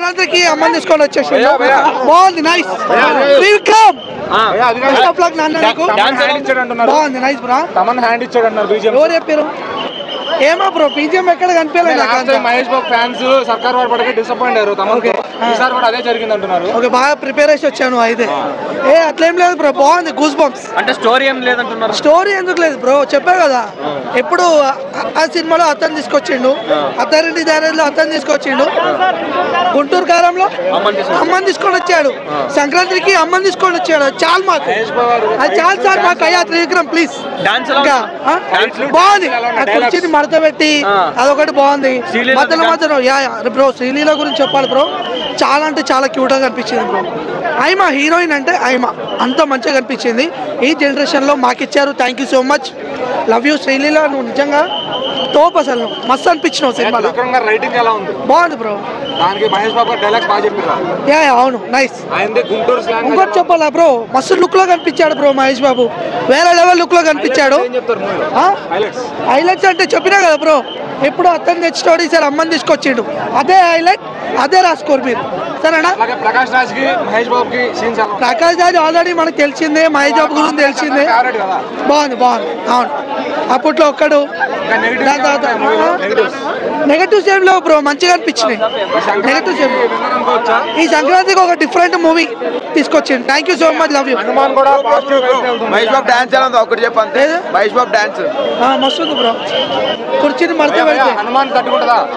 సంక్రాంతికి అమ్మని తీసుకొని వచ్చేసి బాగుంది నైస్ త్రివిక్రమ్ బాగుంది నైస్ బ్రా ఎవరు చెప్పారు ఏమా బ్రో బీజిఎం ఎక్కడ కనిపించలేదు మహేష్ బాబు ఫ్యాన్స్ సర్కార్ వారు పడక డిసప్పాయింట్ అయ్యారు ఈసారి కూడా అదే జరిగింది అంటున్నారు ఓకే బాగా ప్రిపేర్ చేసి వచ్చాను అయితే అట్లేం లేదు బ్రో బాగుంది గూస్ బంప్స్ అంటే స్టోరీ ఏం లేదంటున్నారు స్టోరీ ఎందుకు లేదు బ్రో చెప్పా కదా ఎప్పుడు ఆ సినిమాలో అతను తీసుకొచ్చిండు అత్తారింటి దారిలో అతను తీసుకొచ్చిండు గుంటూరు కారంలో అమ్మని తీసుకొని వచ్చాడు సంక్రాంతికి అమ్మని తీసుకొని వచ్చాడు చాలు మాకు అది చాలు సార్ మాకు అయ్యా త్రివిక్రమ్ ప్లీజ్ బాగుంది కుర్చీని మడత పెట్టి అదొకటి బాగుంది మధ్యలో మధ్యలో బ్రో శ్రీలీల గురించి చెప్పాలి బ్రో చాలా అంటే చాలా క్యూట్గా కనిపించింది బ్రో ఐమా హీరోయిన్ అంటే ఐమా అంత మంచిగా కనిపించింది ఈ జనరేషన్లో మాకు ఇచ్చారు thank you so much love you Sreeleela నువ్వు నిజంగా తోపు అసలు మస్తు అనిపించినావు సినిమాలో బాగుంది బ్రో అవును నైస్ ఇంకోటి చెప్పాలా బ్రో మస్తు లుక్ లో కనిపించాడు బ్రో మహేష్ బాబు వేరే లెవెల్ లుక్ లో కనిపించాడు హైలైట్స్ అంటే చెప్పినా కదా బ్రో ఎప్పుడు అతను తెచ్చినోడు ఈసారి అమ్మని తీసుకొచ్చిండు అదే హైలైట్ అదే రాసుకోరు మీరు సరేనా ప్రకాష్ రాజ్ ఆల్రెడీ మనకు తెలిసిందే మహేష్ బాబు గురించి తెలిసిందే బాగుంది అవును అప్పట్లో ఒక్కడు నెగటివ్స్ ఏం లేవు బ్రో మంచిగా అనిపించినాయి నెగటివ్స్ ఏం ఈ సంక్రాంతికి ఒక డిఫరెంట్ మూవీ తీసుకొచ్చింది thank you so much love you Mahesh Babu dance ఎలా ఉంది ఒకటి చెప్పండి మహేష్ బాబు డాన్స్ మస్తుంది బ్రో కుర్చీని మడత పెడితే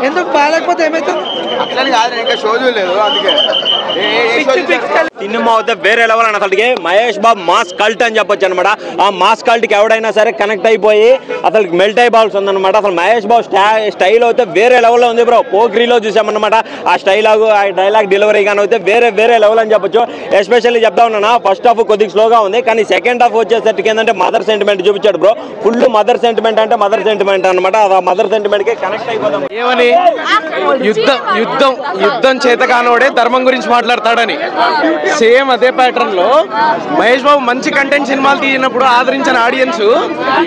ఎందుకు బాగాలేకపోతే ఏమైతుంది అట్లని కాదు ఇంకా షో లేదు అందుకే సినిమా అయితే వేరే లెవెల్ అని అసలుకి మహేష్ బాబు మాస్ కల్ట్ అని చెప్పొచ్చు అనమాట ఆ మాస్ కల్ట్కి ఎవడైనా సరే కనెక్ట్ అయిపోయి అసలు మెల్ట్ అయిపోవాల్సి ఉందన్నమాట అసలు మహేష్ బాబు స్టైల్ అయితే వేరే లెవెల్లో ఉంది బ్రో పోగ్రీలో చూసామన్నమాట ఆ స్టైలాగు ఆ డైలాగ్ డెలివరీ కానీ అయితే వేరే లెవెల్ అని చెప్పొచ్చు ఎస్పెషల్లీ చెప్తా ఉన్నాను ఫస్ట్ హాఫ్ కొద్దిగా స్లోగా ఉంది కానీ సెకండ్ హాఫ్ వచ్చేసరికి ఏంటంటే మదర్ సెంటిమెంట్ చూపించాడు బ్రో ఫుల్ మదర్ సెంటిమెంట్ అంటే మదర్ సెంటిమెంట్ అనమాట ఆ మదర్ సెంటిమెంట్ కి కనెక్ట్ అయిపోతాం ఏమని యుద్ధం చేత కానోడే ధర్మం గురించి మాట్లాడతాడని సేమ్ అదే ప్యాటర్న్ లో మహేష్ బాబు మంచి కంటెంట్ సినిమాలు తీసినప్పుడు ఆదరించిన ఆడియన్స్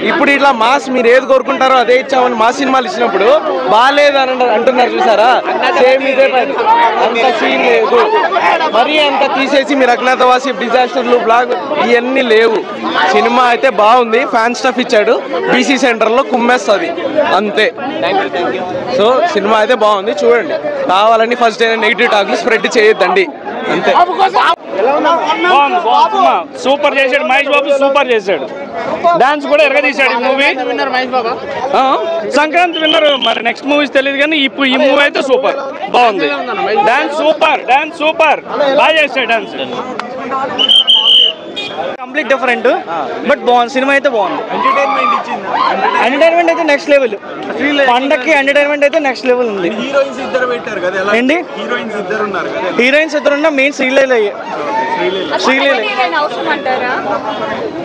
ఇప్పుడు ఇట్లా మాస్ మీరు ఏది కోరుకుంటారో అదే ఇచ్చామని మాస్ సినిమాలు ఇచ్చినప్పుడు బాగాలేదు అని అంటున్నారు చూసారా సేమ్ ఇదే అంత సీన్ లేదు మరీ అంత తీసేసి మీరు అజ్ఞాతవాసి డిజాస్టర్లు బ్లాగ్ ఇవన్నీ లేవు సినిమా అయితే బాగుంది ఫ్యాన్ స్టఫ్ ఇచ్చాడు బీసీ సెంటర్ లో కుమ్మేస్తుంది అంతే సో సినిమా అయితే బాగుంది చూడండి కావాలని ఫస్ట్ డే నెగిటివ్ టాక్లు స్ప్రెడ్ చేయొద్దండి అంతే సూపర్ చేశాడు మహేష్ బాబు సూపర్ చేశాడు డాన్స్ కూడా ఎరగదీశాడు ఈ మూవీ సంక్రాంతి విన్నర్ మరి నెక్స్ట్ మూవీస్ తెలియదు కానీ ఇప్పుడు ఈ మూవీ అయితే సూపర్ బాగుంది డాన్స్ సూపర్ బాగా చేశాడు డాన్స్ కంప్లీట్ డిఫరెంట్ బట్ బాగుంది సినిమా అయితే బాగుంది ఎంటర్టైన్మెంట్ అయితే నెక్స్ట్ లెవెల్ పండక్కి ఎంటర్టైన్మెంట్ అయితే నెక్స్ట్ లెవెల్ ఉంది ఏంటి హీరోయిన్స్ ఇద్దరు ఉన్నా మెయిన్ శ్రీలీల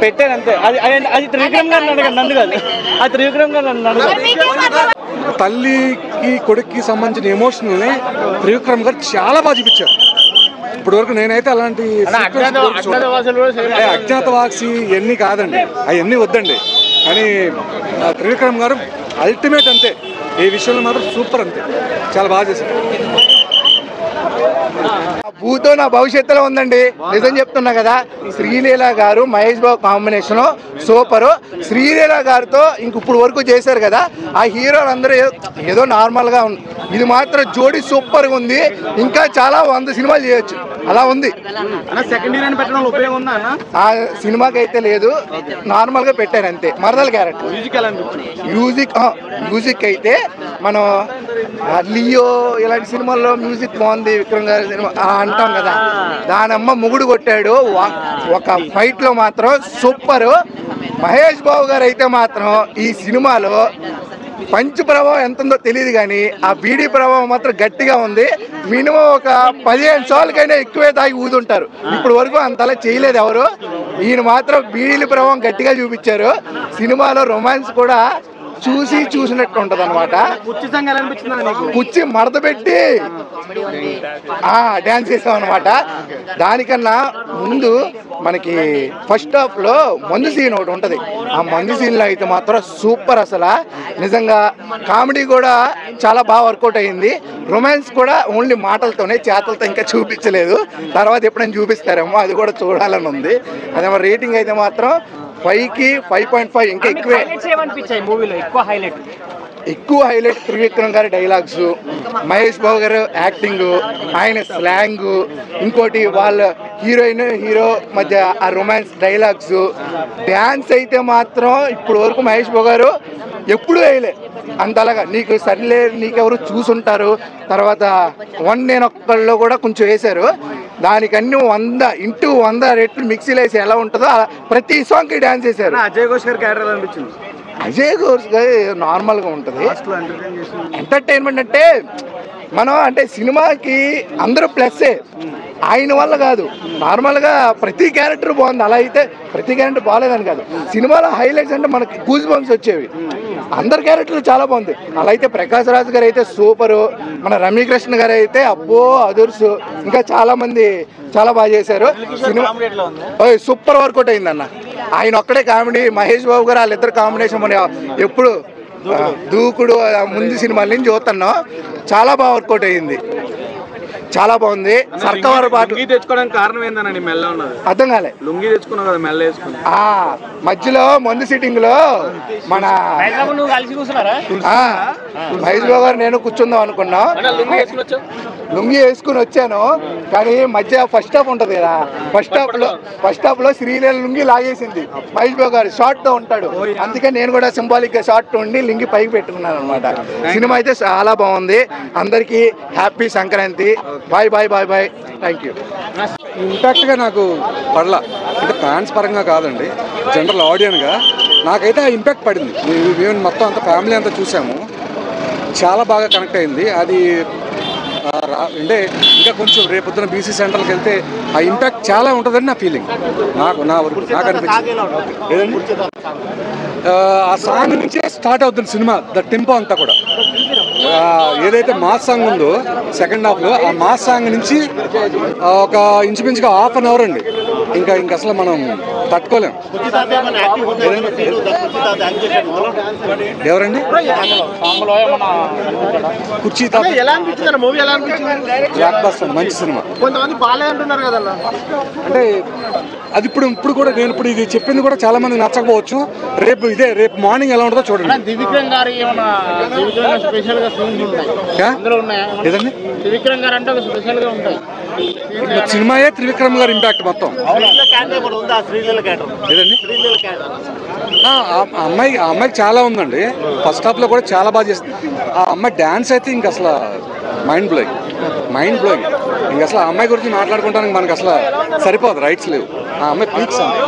పెట్టారు అంతే అది త్రివిక్రమ్ గారిని అడగండి నన్ను కాదు అది త్రివిక్రమ్ గారు నన్ను అడగండి తల్లికి కొడుక్కి సంబంధించిన ఎమోషనల్ని త్రివిక్రమ్ గారు చాలా బాగా చూపించారు ఇప్పటి వరకు నేనైతే అలాంటి అజ్ఞాతవాసి ఇవన్నీ కాదండి అవన్నీ వద్దండి కానీ త్రివిక్రమ్ గారు అల్టిమేట్ అంతే ఈ విషయంలో మాత్రం సూపర్ అంతే చాలా బాగా చేశారు భూతో నా భవిష్యత్తులో ఉందండి నిజం చెప్తున్నా కదా శ్రీలీల గారు మహేష్ బాబు కాంబినేషన్ సూపరు శ్రీలీల గారితో ఇంక ఇప్పుడు వరకు చేశారు కదా ఆ హీరోలు అందరూ ఏదో నార్మల్గా ఉంది ఇది మాత్రం జోడీ సూపర్గా ఉంది ఇంకా చాలా 100 సినిమాలు చేయొచ్చు అలా ఉంది సెకండ్ హీరోయిన్ పెట్టడం ఉపయోగం ఉందా అన్న ఆ సినిమాకి అయితే లేదు నార్మల్గా పెట్టారు అంతే మరదల క్యారెక్టర్ మ్యూజిక్ అయితే మనం లియో ఇలాంటి సినిమాల్లో మ్యూజిక్ బాగుంది విక్రమ్ గారి సినిమా అంటాం కదా దానమ్మ ముగుడు కొట్టాడు ఒక ఫైట్ లో మాత్రం సూపర్ మహేష్ బాబు గారు అయితే మాత్రం ఈ సినిమాలో పంచ్ ప్రభావం ఎంత ఉందో తెలియదు కానీ ఆ బీడీ ప్రభావం మాత్రం గట్టిగా ఉంది మినిమం ఒక 15 సార్లకైనా ఎక్కువే తాగి ఊదుంటారు ఇప్పుడు వరకు అంతలా చేయలేదు ఎవరు ఈయన మాత్రం బీడీల ప్రభావం గట్టిగా చూపించారు సినిమాలో రొమాన్స్ కూడా చూసినట్టు ఉంటది అనమాట కుర్చీ మడత పెట్టి డాన్స్ చేసాం అనమాట దానికన్నా ముందు మనకి ఫస్ట్ హాఫ్ లో మందు సీన్ ఒకటి ఉంటది ఆ మందు సీన్ లో అయితే మాత్రం సూపర్ అసలు నిజంగా కామెడీ కూడా చాలా బాగా వర్కౌట్ అయ్యింది. రొమాన్స్ కూడా ఓన్లీ మాటలతోనే, చేతలతో ఇంకా చూపించలేదు. తర్వాత ఎప్పుడైనా చూపిస్తారేమో, అది కూడా చూడాలని ఉంది. అదే మరి రేటింగ్ అయితే మాత్రం 5కి 5.5 ఇంకా ఎక్కువే. ఎక్కువ హైలైట్ త్రివిక్రమ్ గారి డైలాగ్స్, మహేష్ బాబు గారు యాక్టింగ్, ఆయన స్లాంగ్, ఇంకోటి వాళ్ళ హీరోయిన్ హీరో మధ్య ఆ రొమాన్స్ డైలాగ్స్, డ్యాన్స్ అయితే మాత్రం ఇప్పుడు వరకు మహేష్ బాబు గారు ఎప్పుడూ వేయలే అంతలాగా. నీకు సర్లే నీకెవరు చూసుంటారు, తర్వాత 1 నేను ఒక్కళ్ళు కూడా కొంచెం వేశారు. దానికన్నీ 100 రెట్లు మిక్సీలో వేసి ఎలా ఉంటుందో ప్రతి సాంగ్కి డ్యాన్స్ వేశారు. అజయ్ ఘోష్ గారి క్యారెక్టర్ అనిపించింది. అజయ్ ఘోష్ గారు నార్మల్గా ఉంటుంది. ఎంటర్టైన్మెంట్ అంటే మనం అంటే సినిమాకి అందరూ ప్లస్సే, ఆయన వల్ల కాదు. నార్మల్గా ప్రతి క్యారెక్టర్ బాగుంది. అలా అయితే ప్రతి క్యారెక్టర్ బాగాలేదని కాదు, సినిమాలో హైలైట్స్ అంటే మనకి గూస్ బంప్స్ వచ్చేవి. అందరి క్యారెక్టర్లు చాలా బాగుంది. అలా అయితే ప్రకాష్ రాజ్ గారు అయితే సూపరు, మన రమ్యకృష్ణ గారు అయితే అబ్బో అదుర్సు, ఇంకా చాలా మంది చాలా బాగా చేశారు. సినిమా సూపర్ వర్కౌట్ అయిందన్న. ఆయన ఒక్కడే కామెడీ, మహేష్ బాబు గారు వాళ్ళిద్దరు కాంబినేషన్ మనం ఎప్పుడు దూకుడు ముందు సినిమాల నుంచి చూస్తున్నాం. చాలా బాగా వర్కౌట్ అయ్యింది, చాలా బాగుంది. సర్కవర్ పాటు తెచ్చుకోవడానికి కారణం ఏందనండి? మెల్ల ఉన్నది అర్థం కాలే. లుంగి తెచ్చుకున్నావు కదా, మెల్ల వేసుకున్నా. మధ్యలో ముందు సిట్టింగ్ లో మన మహేష్ బాబు గారు నేను కూర్చుందాం అనుకున్నాం, లుంగి వేసుకుని వచ్చాను. కానీ మధ్య ఫస్ట్ హాఫ్ ఉంటది కదా, ఫస్ట్ హాఫ్ లో శ్రీలీల లుంగి లాగేసింది. మహేష్ బాబు గారు షార్ట్ తో ఉంటాడు, అందుకే నేను కూడా సింబాలిక్ గా షార్ట్ ఉండి లింగి పైకి పెట్టుకున్నాను అనమాట. సినిమా అయితే చాలా బాగుంది. అందరికీ happy Sankranti. Bye bye bye bye, thank you. ఇంపాక్ట్గా నాకు పడలా, అంటే ఫ్యాన్స్ పరంగా కాదండి, జనరల్ ఆడియన్గా నాకైతే ఆ ఇంపాక్ట్ పడింది. మేము మొత్తం అంతా ఫ్యామిలీ అంతా చూసాము, చాలా బాగా కనెక్ట్ అయింది. అది అంటే ఇంకా కొంచెం రేపొద్దున బీసీ సెంటర్కి వెళ్తే ఆ ఇంపాక్ట్ చాలా ఉంటుందని నా ఫీలింగ్. నాకు అనిపించింది. ఆ సాంగ్ నుంచే స్టార్ట్ అవుతుంది సినిమా, ద టెంపో అంతా కూడా. ఏదైతే మాస్ సాంగ్ ఉందో సెకండ్ హాఫ్లో, ఆ మాస్ సాంగ్ నుంచి ఒక ఇంచుమించుగా ½ an hour అండి. ఇంకా అసలు మనం తట్టుకోలేం. ఎవరండి? కుర్చీ మంచి సినిమా. కొంతమంది బాలేదంటున్నారు కదా, అంటే అది ఇప్పుడు కూడా నేను ఇప్పుడు ఇది చెప్పింది కూడా చాలా మంది నచ్చకపోవచ్చు. రేపు మార్నింగ్ ఎలా ఉంటుందో చూడండి. త్రివిక్రమ్ గారు ఏమన్నా స్పెషల్ గా ఏదండి? త్రివిక్రమ్ గారు అంటే స్పెషల్ గా ఉంటాయి. సినిమాయే త్రివిక్రమ్ గారి ఇంపాక్ట్ మొత్తం. ఏదండి? ఆ అమ్మాయికి చాలా ఉందండి. ఫస్ట్ హాఫ్ లో కూడా చాలా బాగా చేస్తుంది. ఆ అమ్మాయి డాన్స్ అయితే ఇంక అసలు మైండ్ బ్లోయింగ్. ఇంక అసలు ఆ అమ్మాయి గురించి మాట్లాడుకుంటానికి మనకు అసలు సరిపోదు, రైట్స్ లేవు. ఆ అమ్మాయి పీక్స్ అండి.